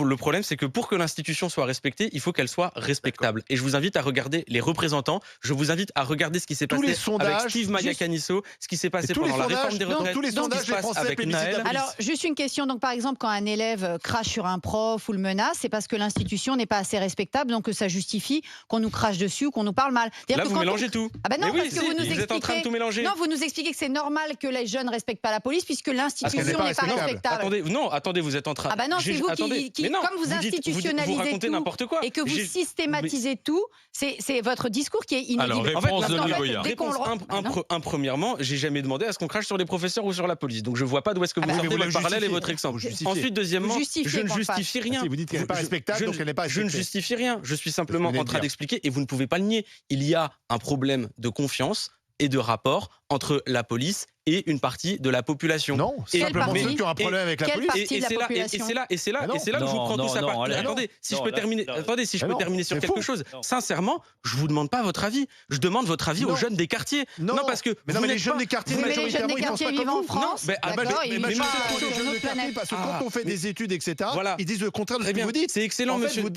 le problème, c'est que pour que l'institution soit respectée, il faut qu'elle soit respectable. Et je vous invite à regarder les représentants. Je vous invite à regarder ce qui s'est passé avec Steve Magacanisso, ce qui s'est passé pendant la réforme des retraites, tous les sondages, ce qui se passe avec Naël. Alors, juste une question. Donc, par exemple, quand un élève crache sur un prof ou le menace, c'est parce que l'institution n'est pas assez respectable, donc que ça justifie qu'on nous crache dessus ou qu'on nous parle mal. Là, vous mélangez tout. Ah ben non, oui, parce que vous êtes en train de tout mélanger. Non, vous nous expliquez que c'est normal que les jeunes ne respectent pas la police puisque l'institution n'est pas respectable. Attendez, vous êtes en train. Ah ben non, c'est vous qui comme vous institutionnalisez tout quoi. et que vous systématisez tout, c'est votre discours qui est inédit. Alors, réponse de Louis Boyard. Premièrement, j'ai jamais demandé à ce qu'on crache sur les professeurs ou sur la police. Donc je vois pas d'où est-ce que vous sortez votre parallèle et votre exemple. Ensuite, deuxièmement, je ne justifie rien. Vous dites qu'elle n'est pas respectable, donc elle n'est pas respectée. Je ne justifie rien. Je suis simplement en train d'expliquer, et vous ne pouvez pas le nier. Il y a un problème de confiance et de rapport entre la police et une partie de la population. Non, c'est simplement ceux qui ont un problème avec la police. Et c'est là où je vous prends tout ça part. Attendez, si je peux terminer sur quelque chose. Sincèrement, je vous demande pas votre avis. Je demande votre avis aux jeunes des quartiers. Non, parce que les jeunes des quartiers, les jeunes des quartiers vivent en France. D'accord, ils vivent pas sur une autre planète. Parce que quand on fait des études, etc., ils disent le contraire de ce que vous dites. C'est excellent, monsieur. Vous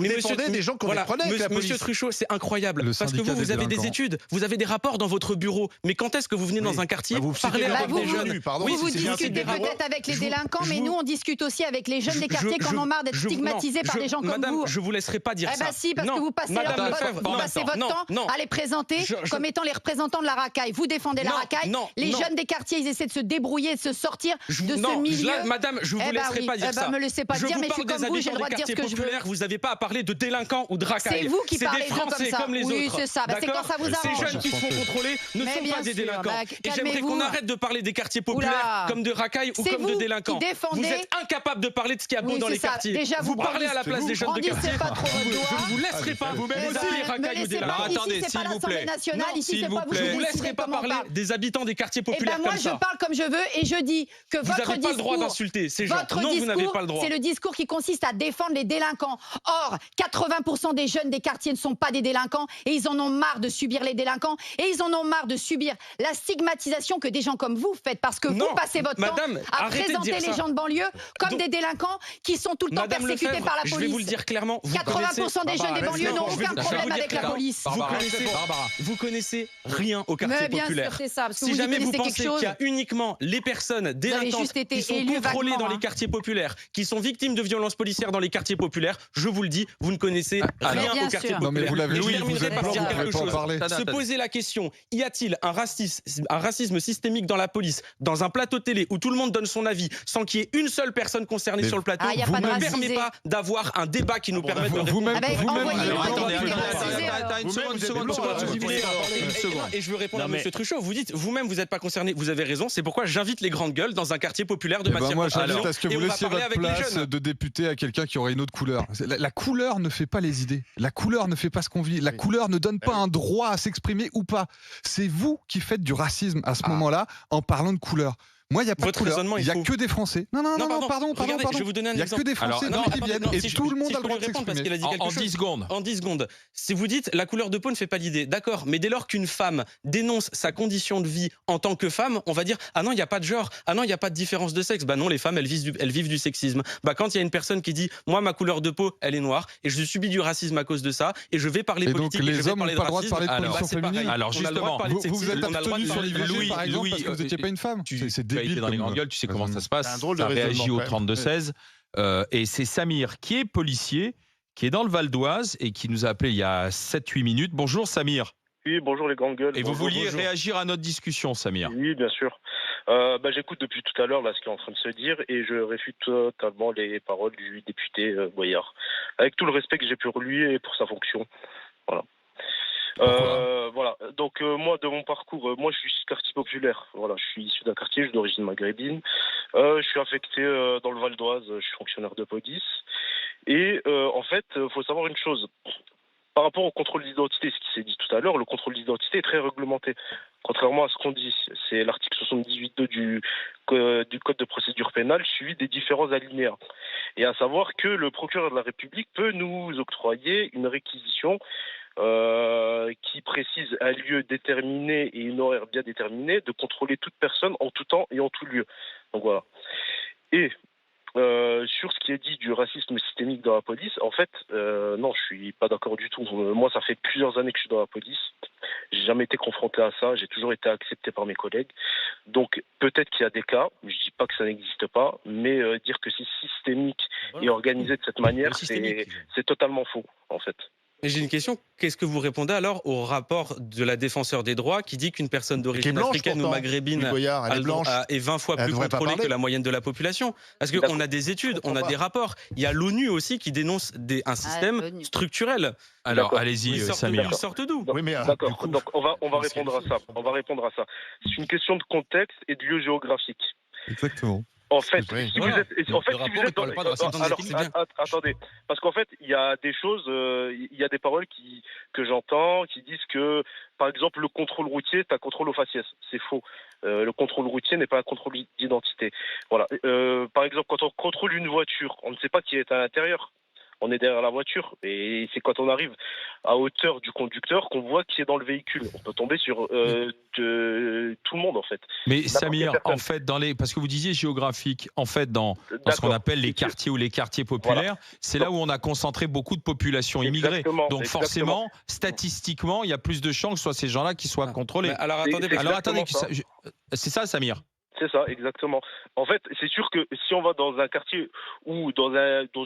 défendez des gens qu'on prenait avec la police. Monsieur Truchot, c'est incroyable. Parce que vous avez des études, vous avez des rapports dans votre bureau. Mais quand est-ce que vous venez dans un quartier parler avec des jeunes? Vous discutez peut-être avec les délinquants, mais nous, on discute aussi avec les jeunes des quartiers qui en ont marre d'être stigmatisés par des gens comme vous. Madame, je vous laisserai pas dire ça. Eh bien si, parce que vous passez votre temps à les présenter comme étant les représentants de la racaille. Vous défendez la racaille. Les jeunes des quartiers, ils essaient de se débrouiller, de se sortir de ce milieu. Madame, je vous laisserai pas dire ça. Me laissez pas dire, mais je suis comme vous, j'ai le droit de dire ce que je veux. Vous n'avez pas à parler de délinquants ou de racailles. C'est vous qui parlez des Français comme les autres. Oui, c'est ça. C'est quand ça vous arrange. Ces jeunes qui se font contrôler ne sont pas des délinquants. Et j'aimerais qu'on arrête de parler des quartiers populaires comme de racailles ou comme de délinquants. Vous êtes incapable de parler de ce qu'il y a beau dans les quartiers. Vous parlez à la place des jeunes de quartier. Je ne vous laisserai pas les racailles ou délinquants. Attendez, s'il vous plaît. Je ne vous laisserai pas parler des habitants des quartiers populaires comme ça. Moi, je parle comme je veux et je dis que votre discours... Vous n'avez pas le droit d'insulter ces gens. Non, vous n'avez pas le droit. C'est le discours qui consiste à défendre les délinquants. Or, 80% des jeunes des quartiers ne sont pas des délinquants et ils en ont marre de subir les délinquants et ils en ont marre de subir la stigmatisation que des gens comme vous faites parce que vous passez votre temps à présenter les gens de banlieue comme des délinquants qui sont tout le temps persécutés par la police. Je vais vous le dire clairement. 80% des jeunes des banlieues n'ont aucun problème avec la police. Vous connaissez rien au quartier populaire. Si jamais vous pensez qu'il y a uniquement les personnes délinquantes qui sont contrôlées dans les quartiers populaires, qui sont victimes de violences policières dans les quartiers populaires, je vous le dis, vous ne connaissez rien au quartier populaire. Non mais vous l'avez dit, vous êtes blanc, vous ne pouvez pas en parler. Se poser la question, y a-t-il un racisme systémique dans la police, dans un plateau télé où tout le monde donne son avis sans qu'il y ait une seule personne concernée sur le plateau, vous ne permet pas d'avoir un débat qui nous permette de répondre. Une seconde. Et je veux répondre à monsieur Truchot, vous dites, vous-même vous n'êtes pas concerné, vous avez raison, c'est pourquoi j'invite les grandes gueules dans un quartier populaire de ma circonscription. Moi j'invite à ce que vous laissiez votre place de député à quelqu'un qui aurait une autre couleur. La couleur ne fait pas les idées, la couleur ne fait pas ce qu'on vit, la couleur ne donne pas un droit à s'exprimer ou pas. C'est vous qui faites du racisme à ce moment-là en parlant de couleur. Moi, il n'y a pas de couleur. Il n'y a que des Français. Non, pardon. Regardez, je vais vous donner un exemple. Il n'y a que des Français qui viennent et tout le monde a le droit de s'exprimer. En 10 secondes. En 10 secondes. Si vous dites la couleur de peau ne fait pas l'idée, d'accord, mais dès lors qu'une femme dénonce sa condition de vie en tant que femme, on va dire ah non, il n'y a pas de genre, ah non, il n'y a pas de différence de sexe. Bah non, les femmes, elles vivent du sexisme. Bah quand il y a une personne qui dit moi, ma couleur de peau, elle est noire et je subis du racisme à cause de ça et je vais parler politique et je vais parler de racisme. Alors justement, vous êtes abstenu sur l'IVG par exemple parce que vous n'étiez pas une femme. C'est débile dans les grandes gueules. Tu sais comment ça se passe. Ça réagit au 32-16. Et c'est Samir, qui est policier, qui est dans le Val d'Oise et qui nous a appelé il y a 7-8 minutes. Bonjour Samir. Oui, bonjour les grandes gueules. Et vous vouliez réagir à notre discussion, Samir? Oui, bien sûr. J'écoute depuis tout à l'heure là, ce qui est en train de se dire et je réfute totalement les paroles du député Boyard. Avec tout le respect que j'ai pour lui et pour sa fonction. Voilà. Donc moi de mon parcours, moi je suis quartier populaire. Voilà, je suis issu d'un quartier, je suis d'origine maghrébine. Je suis affecté dans le Val d'Oise, je suis fonctionnaire de police. Et en fait, faut savoir une chose. Par rapport au contrôle d'identité, ce qui s'est dit tout à l'heure, le contrôle d'identité est très réglementé. Contrairement à ce qu'on dit, c'est l'article 78.2 du Code de procédure pénale suivi des différents alinéas. Et à savoir que le procureur de la République peut nous octroyer une réquisition qui précise un lieu déterminé et une horaire bien déterminée de contrôler toute personne en tout temps et en tout lieu. Donc voilà. Et sur ce qui est dit du racisme systémique dans la police, en fait, non, je suis pas d'accord du tout. Moi, ça fait plusieurs années que je suis dans la police. J'ai jamais été confronté à ça. J'ai toujours été accepté par mes collègues. Donc, peut-être qu'il y a des cas. Je dis pas que ça n'existe pas, mais dire que c'est systémique et organisé de cette manière, c'est totalement faux, en fait. Et j'ai une question. Qu'est-ce que vous répondez alors au rapport de la défenseur des droits qui dit qu'une personne d'origine africaine ou maghrébine est 20 fois plus contrôlée que la moyenne de la population? Parce qu'on a des études, on a des rapports. Il y a l'ONU aussi qui dénonce un système structurel. Alors, allez-y, Samir. Ils sortent d'où? Oui, mais d'accord. Donc, on va répondre à ça. On va répondre à ça. C'est une question de contexte et de lieu géographique. Exactement. En fait, si vous êtes dans... attendez, parce qu'en fait, il y a des choses, il y a des paroles que j'entends qui disent que, par exemple, le contrôle routier est un contrôle au faciès. C'est faux. Le contrôle routier n'est pas un contrôle d'identité. Voilà. Par exemple, quand on contrôle une voiture, on ne sait pas qui est à l'intérieur. On est derrière la voiture et c'est quand on arrive à hauteur du conducteur qu'on voit qui est dans le véhicule. On peut tomber sur tout le monde en fait. Mais Samir, en fait, parce que vous disiez géographique, en fait, dans ce qu'on appelle les quartiers ou les quartiers populaires, c'est là où on a concentré beaucoup de populations immigrées. Donc forcément, statistiquement, il y a plus de chances que ce soit ces gens-là qui soient contrôlés. Alors attendez, c'est ça, Samir? C'est ça, exactement. En fait, c'est sûr que si on va dans un quartier ou dans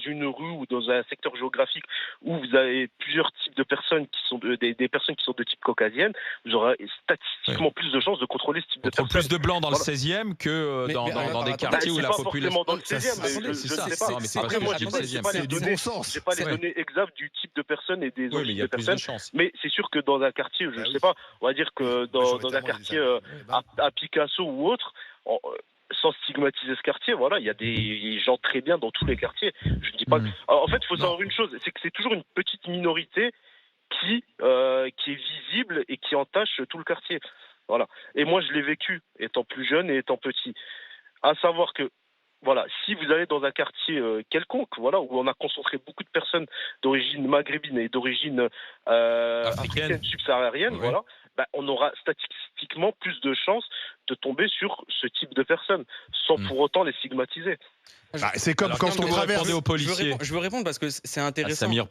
une rue ou dans un secteur géographique où vous avez plusieurs types de personnes qui sont des personnes qui sont de type caucasienne, vous aurez statistiquement plus de chances de contrôler ce type de personnes. Plus de blancs dans le 16e que dans des quartiers où la population... C'est pas forcément dans le 16e, mais je ne sais pas. Après, moi, je n'ai pas les données exactes du type de personnes et des autres types de personnes. Mais c'est sûr que dans un quartier, je ne sais pas, on va dire que dans un quartier à Picasso ou autre, sans stigmatiser ce quartier, voilà, il y a des gens très bien dans tous les quartiers. Je ne dis pas que... Alors, en fait, il faut savoir une chose, c'est que c'est toujours une petite minorité qui est visible et qui entache tout le quartier. Voilà. Et moi, je l'ai vécu étant plus jeune et étant petit. À savoir que, voilà, si vous allez dans un quartier quelconque, voilà, où on a concentré beaucoup de personnes d'origine maghrébine et d'origine africaine subsaharienne, voilà, on aura statistiquement plus de chances de tomber sur ce type de personnes, sans pour autant les stigmatiser. C'est comme quand on traverse aux policiers. Je veux répondre parce que c'est intéressant. Samir,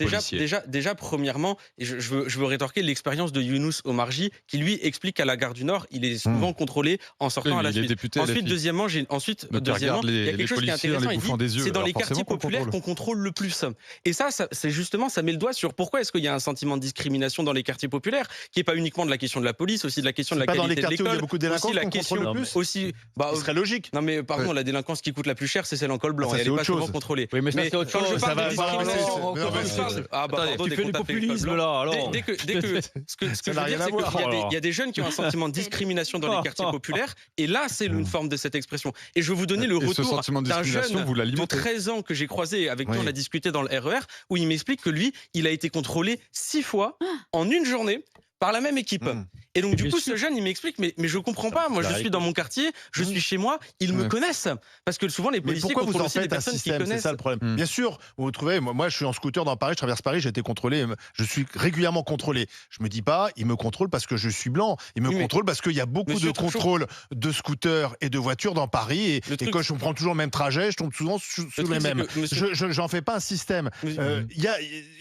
Déjà, premièrement, je veux rétorquer l'expérience de Younous Omarji, qui lui explique qu'à la gare du Nord, il est souvent contrôlé en sortant à la suite. Ensuite, deuxièmement, il y a quelque chose qui est intéressant. Il dit c'est dans les quartiers populaires qu'on contrôle le plus. Et ça c'est justement, ça met le doigt sur pourquoi est-ce qu'il y a un sentiment de discrimination dans les quartiers populaires, qui n'est pas uniquement de la question de la police, aussi de la question de la qualité de l'école. Il y a beaucoup de délinquants qu'on contrôle le plus. Ce serait logique. Non mais pardon, la délinquance qui coûte la plus chère, c'est celle en col blanc. Ça, elle n'est pas souvent contrôlée. Oui, mais ça, c'est autre chose. Quand je parle de discrimination, tu fais du populisme là. Alors. Dès que ce que je veux dire, c'est qu'il y a des jeunes qui ont un sentiment de discrimination dans les quartiers populaires, et là, c'est une forme de cette expression. Et je vais vous donner le retour d'un jeune de 13 ans que j'ai croisé, avec qui on a discuté dans le RER, où il m'explique que lui, il a été contrôlé 6 fois en une journée par la même équipe. Et donc, du coup, ce jeune, il m'explique, mais je comprends pas. Moi, je suis dans mon quartier, je suis chez moi, ils me connaissent. Parce que souvent, les policiers contrôlent aussi des personnes qui connaissent. C'est ça le problème. Bien sûr, vous trouvez, moi, je suis en scooter dans Paris, je traverse Paris, j'ai été contrôlé, je suis régulièrement contrôlé. Je me dis pas, ils me contrôlent parce que je suis blanc. Ils me contrôlent parce qu'il y a beaucoup de contrôles de scooters et de voitures dans Paris. Et quand je prends toujours le même trajet, je tombe souvent sous les mêmes. J'en fais pas un système.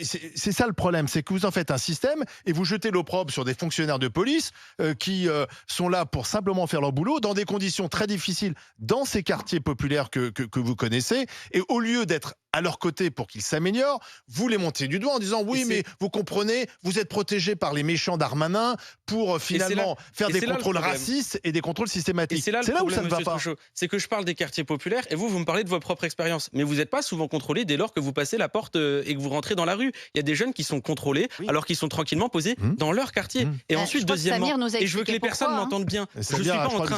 C'est ça le problème, c'est que vous en faites un système et vous jetez l'opprobre sur des fonctionnaires de police qui sont là pour simplement faire leur boulot dans des conditions très difficiles dans ces quartiers populaires que vous connaissez, et au lieu d'être à leur côté pour qu'ils s'améliorent, vous les montez du doigt en disant oui, mais vous comprenez, vous êtes protégés par les méchants Darmanin pour finalement faire des contrôles racistes et des contrôles systématiques. C'est là où ça ne va pas. C'est que je parle des quartiers populaires et vous me parlez de votre propre expérience. Mais vous n'êtes pas souvent contrôlé dès lors que vous passez la porte et que vous rentrez dans la rue. Il y a des jeunes qui sont contrôlés alors qu'ils sont tranquillement posés dans leur quartier. Et ensuite, deuxièmement, et je veux que les personnes m'entendent bien. Je suis pas en train.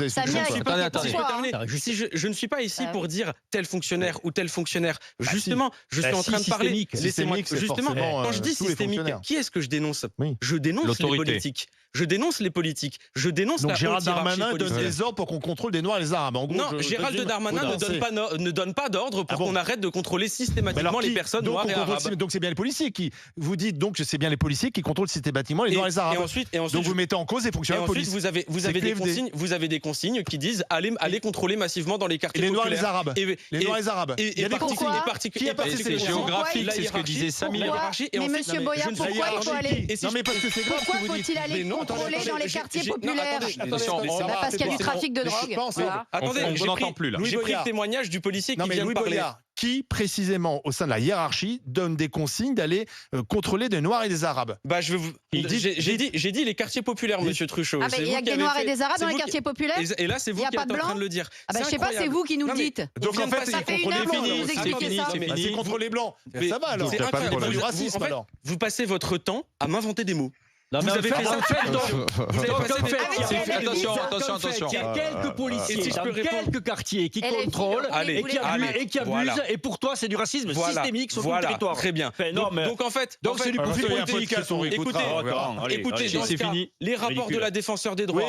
Je ne suis pas ici pour dire tel fonctionnaire ou tel fonctionnaire. Justement, je suis en train de parler. Laissez-moi. Justement, quand je dis systémique, qui est-ce que je dénonce ? Je dénonce les politiques. Je dénonce les politiques. Je dénonce donc la Gérald haute hiérarchie Darmanin donne policière. des ordres pour qu'on contrôle des Noirs et les Arabes. En gros, Non, Gérald Darmanin ne donne pas d'ordre pour qu'on arrête de contrôler systématiquement les personnes noires et arabes. Donc c'est bien les policiers qui vous dites donc que c'est bien les policiers qui contrôlent systématiquement les Noirs et les Arabes. Et ensuite, donc vous mettez en cause les fonctionnaires de police. Vous avez des consignes qui disent allez contrôler massivement dans les quartiers populaires. Les Noirs et les Arabes. Les Noirs et les Arabes. Il y a des C'est géographique, c'est ce que disait Samir. Mais monsieur Boyard, pourquoi il faut aller Non mais parce que c'est grave. Pourquoi faut-il aller contrôler dans les quartiers populaires? Parce qu'il y a du trafic de drogue. Attendez, on n'entend plus là. J'ai pris le témoignage du policier qui vient de parler. Qui précisément au sein de la hiérarchie donne des consignes d'aller contrôler des Noirs et des Arabes? J'ai dit les quartiers populaires, monsieur Truchot. Ah il y a que des Noirs et des Arabes dans les quartiers populaires. Et là, c'est vous qui êtes en train de le dire. Je sais pas, c'est vous qui nous le dites. Donc en fait, ça fait une heure que vous expliquez ça. C'est contre les blancs. Ça va alors. C'est incroyable. Du racisme alors. Vous passez votre temps à m'inventer des mots. Vous avez fait ça. Attention. Il y a quelques policiers dans quelques quartiers qui contrôlent et qui abusent. Et pour toi, c'est du racisme systémique sur tout le territoire. Très bien. Donc en fait, c'est du profil politique. Écoutez, c'est fini. Les rapports de la défenseur des droits,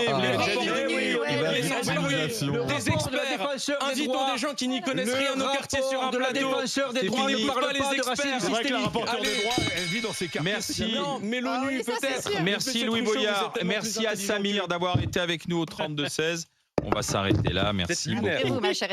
des experts, invitons des gens qui n'y connaissent rien au quartier sur un plateau. La défenseur des droits ne parle pas de racisme C'est vrai que la systémique. rapporteure des droits, elle vit dans ces quartiers. Merci. Mais l'ONU peut-être. Merci Louis Boyard. Merci à Samir d'avoir été avec nous au 32-16. On va s'arrêter là. Merci beaucoup. Et vous, ma chère